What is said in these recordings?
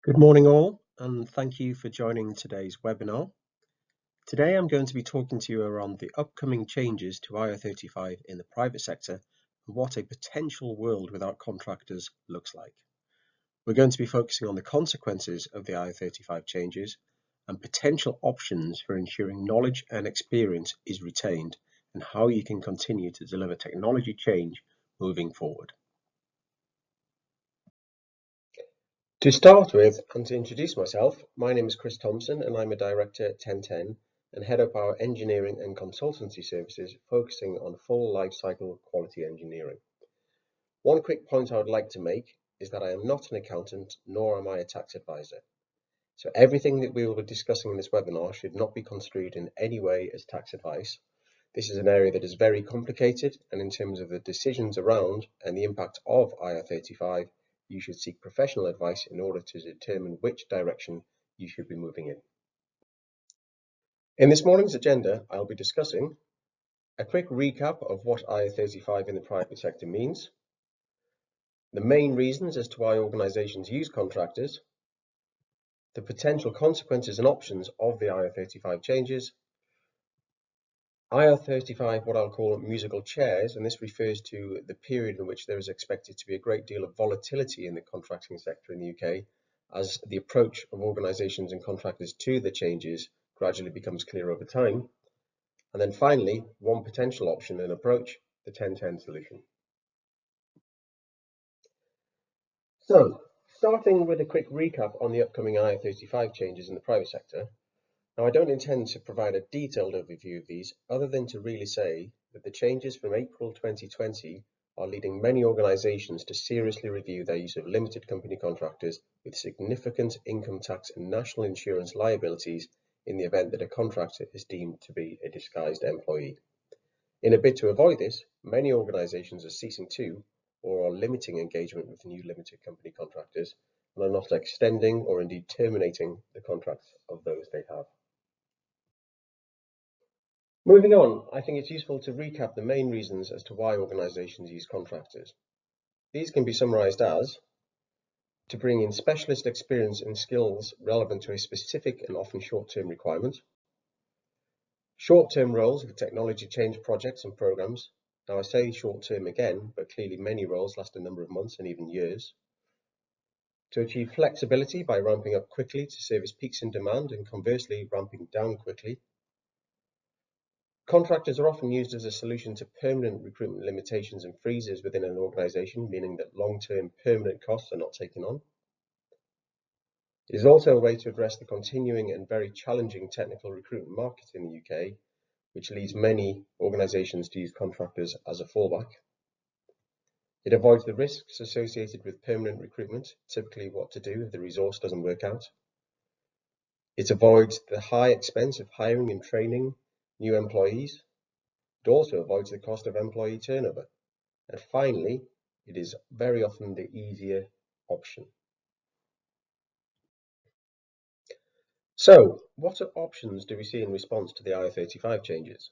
Good morning all, and thank you for joining today's webinar. Today I'm going to be talking to you around the upcoming changes to IR35 in the private sector and what a potential world without contractors looks like. We're going to be focusing on the consequences of the IR35 changes and potential options for ensuring knowledge and experience is retained and how you can continue to deliver technology change moving forward. To start with, and to introduce myself, my name is Chris Thompson and I'm a director at 1010 and head up our engineering and consultancy services focusing on full lifecycle quality engineering. One quick point I would like to make is that I am not an accountant nor am I a tax advisor. So everything that we will be discussing in this webinar should not be construed in any way as tax advice. This is an area that is very complicated, and in terms of the decisions around and the impact of IR35, you should seek professional advice in order to determine which direction you should be moving in. In this morning's agenda, I'll be discussing a quick recap of what IR35 in the private sector means, the main reasons as to why organisations use contractors, the potential consequences and options of the IR35 changes, IR35, what I'll call musical chairs, and this refers to the period in which there is expected to be a great deal of volatility in the contracting sector in the UK as the approach of organisations and contractors to the changes gradually becomes clear over time. And then finally, one potential option and approach, the 1010 solution. So, starting with a quick recap on the upcoming IR35 changes in the private sector. Now, I don't intend to provide a detailed overview of these, other than to really say that the changes from April 2020 are leading many organisations to seriously review their use of limited company contractors with significant income tax and national insurance liabilities in the event that a contractor is deemed to be a disguised employee. In a bid to avoid this, many organisations are ceasing to or are limiting engagement with new limited company contractors and are not extending or indeed terminating the contracts of those they have. Moving on, I think it's useful to recap the main reasons as to why organisations use contractors. These can be summarised as to bring in specialist experience and skills relevant to a specific and often short-term requirement, short-term roles with technology change projects and programmes. Now I say short-term again, but clearly many roles last a number of months and even years. To achieve flexibility by ramping up quickly to service peaks in demand and conversely ramping down quickly. Contractors are often used as a solution to permanent recruitment limitations and freezes within an organisation, meaning that long-term permanent costs are not taken on. It is also a way to address the continuing and very challenging technical recruitment market in the UK, which leads many organisations to use contractors as a fallback. It avoids the risks associated with permanent recruitment, typically what to do if the resource doesn't work out. It avoids the high expense of hiring and training new employees. It also avoids the cost of employee turnover. And finally, it is very often the easier option. So, what options do we see in response to the IR35 changes?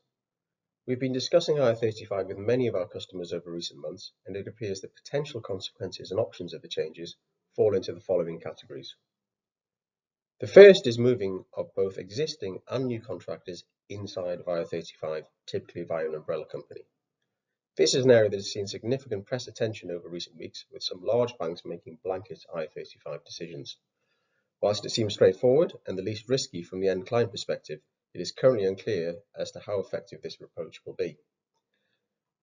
We've been discussing IR35 with many of our customers over recent months, and it appears that potential consequences and options of the changes fall into the following categories. The first is moving of both existing and new contractors inside of IR35, typically via an umbrella company. This is an area that has seen significant press attention over recent weeks, with some large banks making blanket IR35 decisions. Whilst it seems straightforward and the least risky from the end client perspective, it is currently unclear as to how effective this approach will be.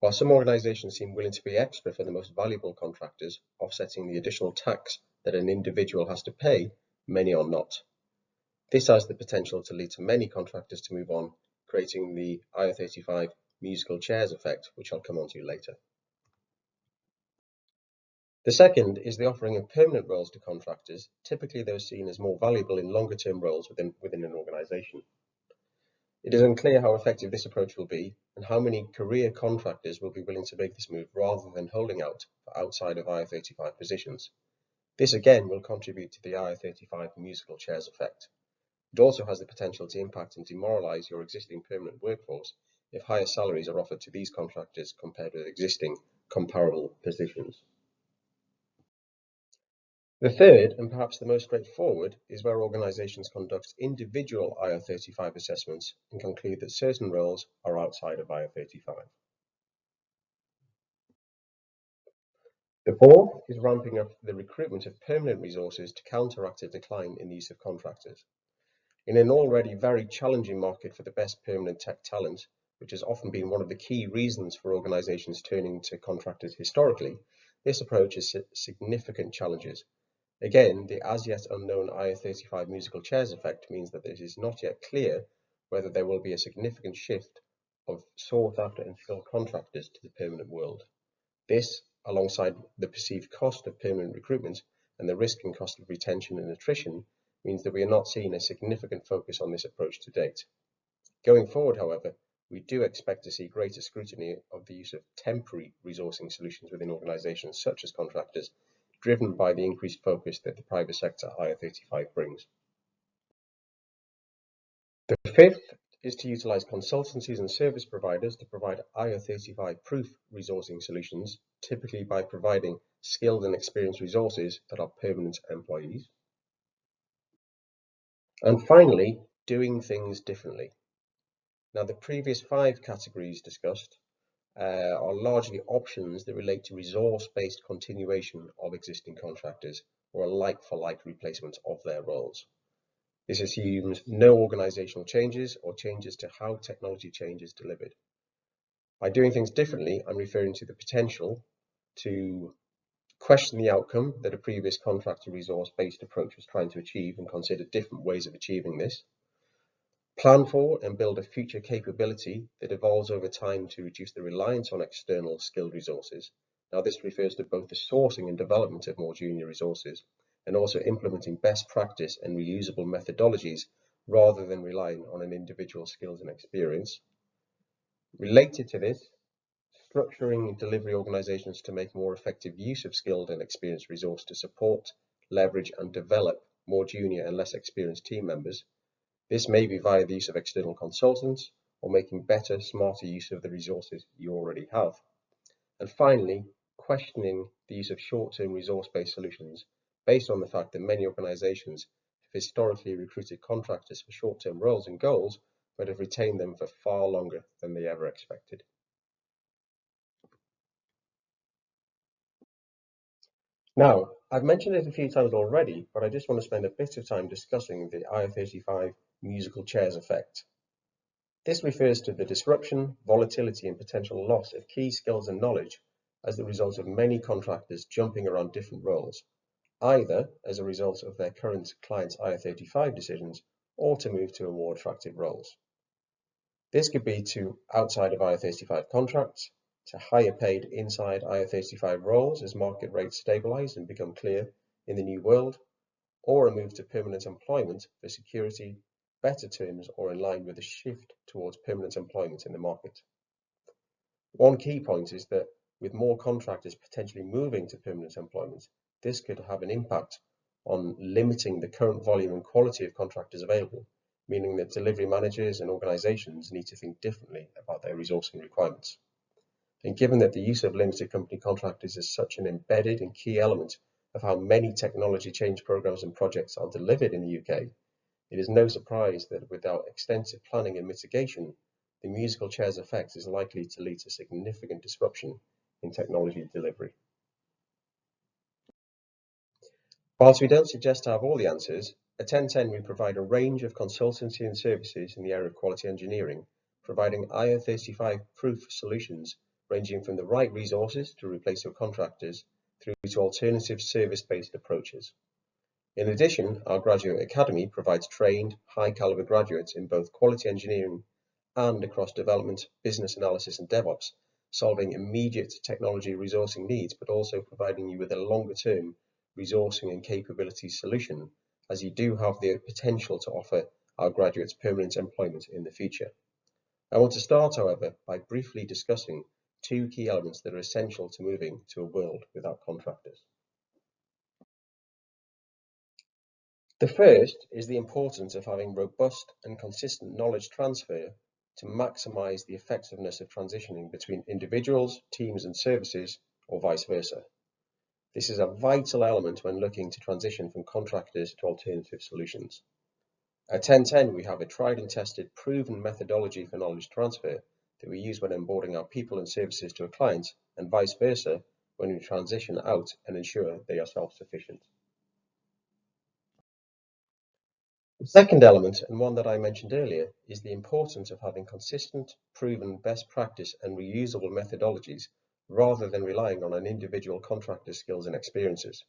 While some organisations seem willing to pay extra for the most valuable contractors, offsetting the additional tax that an individual has to pay, many are not. This has the potential to lead to many contractors to move on, creating the IR35 musical chairs effect, which I'll come on to later. The second is the offering of permanent roles to contractors, typically those seen as more valuable in longer term roles within an organisation. It is unclear how effective this approach will be and how many career contractors will be willing to make this move rather than holding out for outside of IR35 positions. This again will contribute to the IR35 musical chairs effect. It also has the potential to impact and demoralise your existing permanent workforce if higher salaries are offered to these contractors compared with existing comparable positions. The third, and perhaps the most straightforward, is where organisations conduct individual IR35 assessments and conclude that certain roles are outside of IR35. The fourth is ramping up the recruitment of permanent resources to counteract a decline in the use of contractors. In an already very challenging market for the best permanent tech talent, which has often been one of the key reasons for organisations turning to contractors historically, this approach has significant challenges. Again, the as yet unknown IR35 musical chairs effect means that it is not yet clear whether there will be a significant shift of sought after and skilled contractors to the permanent world. This, alongside the perceived cost of permanent recruitment and the risk and cost of retention and attrition, means that we are not seeing a significant focus on this approach to date. Going forward, however, we do expect to see greater scrutiny of the use of temporary resourcing solutions within organisations such as contractors, driven by the increased focus that the private sector IR35 brings. The fifth is to utilise consultancies and service providers to provide IR35 proof resourcing solutions, typically by providing skilled and experienced resources that are permanent employees. And finally, doing things differently. Now, the previous 5 categories discussed are largely options that relate to resource-based continuation of existing contractors or a like-for-like replacement of their roles. This assumes no organisational changes or changes to how technology change is delivered. By doing things differently, I'm referring to the potential to question the outcome that a previous contractor resource-based approach was trying to achieve and consider different ways of achieving this. Plan for and build a future capability that evolves over time to reduce the reliance on external skilled resources. Now, this refers to both the sourcing and development of more junior resources, and also implementing best practice and reusable methodologies rather than relying on an individual's skills and experience. Related to this, structuring delivery organizations to make more effective use of skilled and experienced resource to support, leverage, and develop more junior and less experienced team members. This may be via the use of external consultants or making better, smarter use of the resources you already have. And finally, questioning the use of short-term resource-based solutions based on the fact that many organizations have historically recruited contractors for short-term roles and goals, but have retained them for far longer than they ever expected. Now, I've mentioned it a few times already, but I just want to spend a bit of time discussing the IR35 musical chairs effect. This refers to the disruption, volatility, and potential loss of key skills and knowledge as the result of many contractors jumping around different roles, either as a result of their current client's IR35 decisions or to move to more attractive roles. This could be to outside of IR35 contracts, to higher paid inside IR35 roles as market rates stabilise and become clear in the new world, or a move to permanent employment for security, better terms, or in line with a shift towards permanent employment in the market. One key point is that with more contractors potentially moving to permanent employment, this could have an impact on limiting the current volume and quality of contractors available, meaning that delivery managers and organisations need to think differently about their resourcing requirements. And given that the use of limited company contractors is such an embedded and key element of how many technology change programs and projects are delivered in the UK, it is no surprise that without extensive planning and mitigation, the musical chairs effect is likely to lead to significant disruption in technology delivery. Whilst we don't suggest to have all the answers, at 1010 we provide a range of consultancy and services in the area of quality engineering, providing IR35 proof solutions ranging from the right resources to replace your contractors through to alternative service-based approaches. In addition, our graduate academy provides trained, high-caliber graduates in both quality engineering and across development, business analysis and DevOps, solving immediate technology resourcing needs, but also providing you with a longer-term resourcing and capabilities solution, as you do have the potential to offer our graduates permanent employment in the future. I want to start, however, by briefly discussing 2 key elements that are essential to moving to a world without contractors. The first is the importance of having robust and consistent knowledge transfer to maximise the effectiveness of transitioning between individuals, teams and services, or vice versa. This is a vital element when looking to transition from contractors to alternative solutions. At 1010, we have a tried and tested, proven methodology for knowledge transfer that we use when onboarding our people and services to a client, and vice versa when we transition out and ensure they are self-sufficient. The second element, and one that I mentioned earlier, is the importance of having consistent, proven best practice and reusable methodologies rather than relying on an individual contractor's skills and experiences.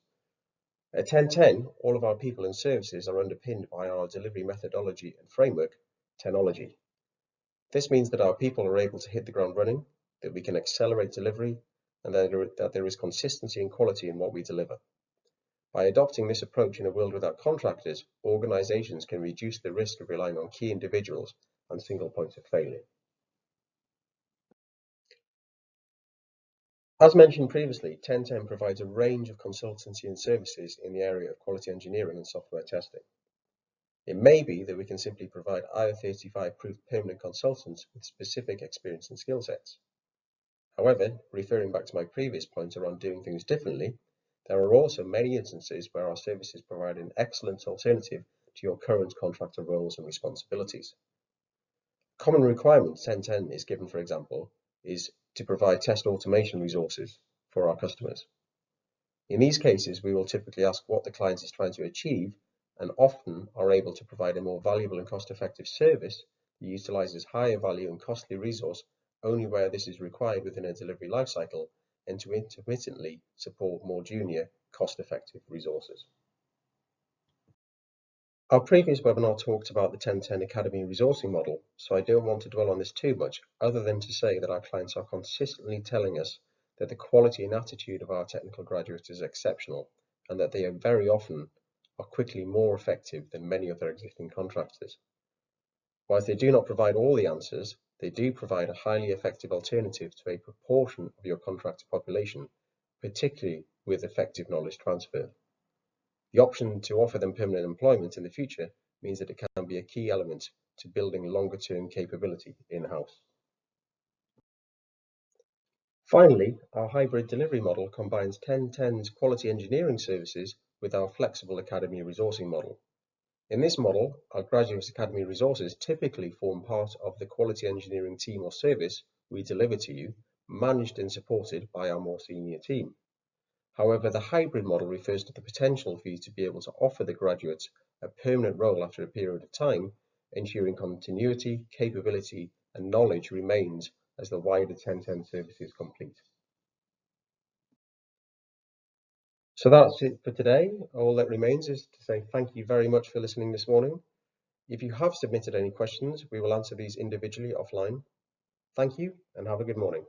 At 1010, all of our people and services are underpinned by our delivery methodology and framework, Technology. This means that our people are able to hit the ground running, that we can accelerate delivery, and that there is consistency and quality in what we deliver. By adopting this approach in a world without contractors, organizations can reduce the risk of relying on key individuals and single points of failure. As mentioned previously, 1010 provides a range of consultancy and services in the area of quality engineering and software testing. It may be that we can simply provide IR35 proof permanent consultants with specific experience and skill sets. However, referring back to my previous point around doing things differently, there are also many instances where our services provide an excellent alternative to your current contractor roles and responsibilities. A common requirement 1010 is given, for example, is to provide test automation resources for our customers. In these cases, we will typically ask what the client is trying to achieve and often are able to provide a more valuable and cost-effective service that utilizes higher value and costly resource only where this is required within a delivery lifecycle, and to intermittently support more junior, cost-effective resources. Our previous webinar talked about the 1010 Academy resourcing model, so I don't want to dwell on this too much, other than to say that our clients are consistently telling us that the quality and attitude of our technical graduates is exceptional, and that they are very often are quickly more effective than many of their existing contractors. Whilst they do not provide all the answers, they do provide a highly effective alternative to a proportion of your contractor population, particularly with effective knowledge transfer. The option to offer them permanent employment in the future means that it can be a key element to building longer-term capability in-house. Finally, our hybrid delivery model combines 1010's quality engineering services with our flexible academy resourcing model. In this model, our Graduate Academy resources typically form part of the quality engineering team or service we deliver to you, managed and supported by our more senior team. However, the hybrid model refers to the potential for you to be able to offer the graduates a permanent role after a period of time, ensuring continuity, capability, and knowledge remains as the wider 1010 service is complete. So that's it for today. All that remains is to say thank you very much for listening this morning. If you have submitted any questions, we will answer these individually offline. Thank you and have a good morning.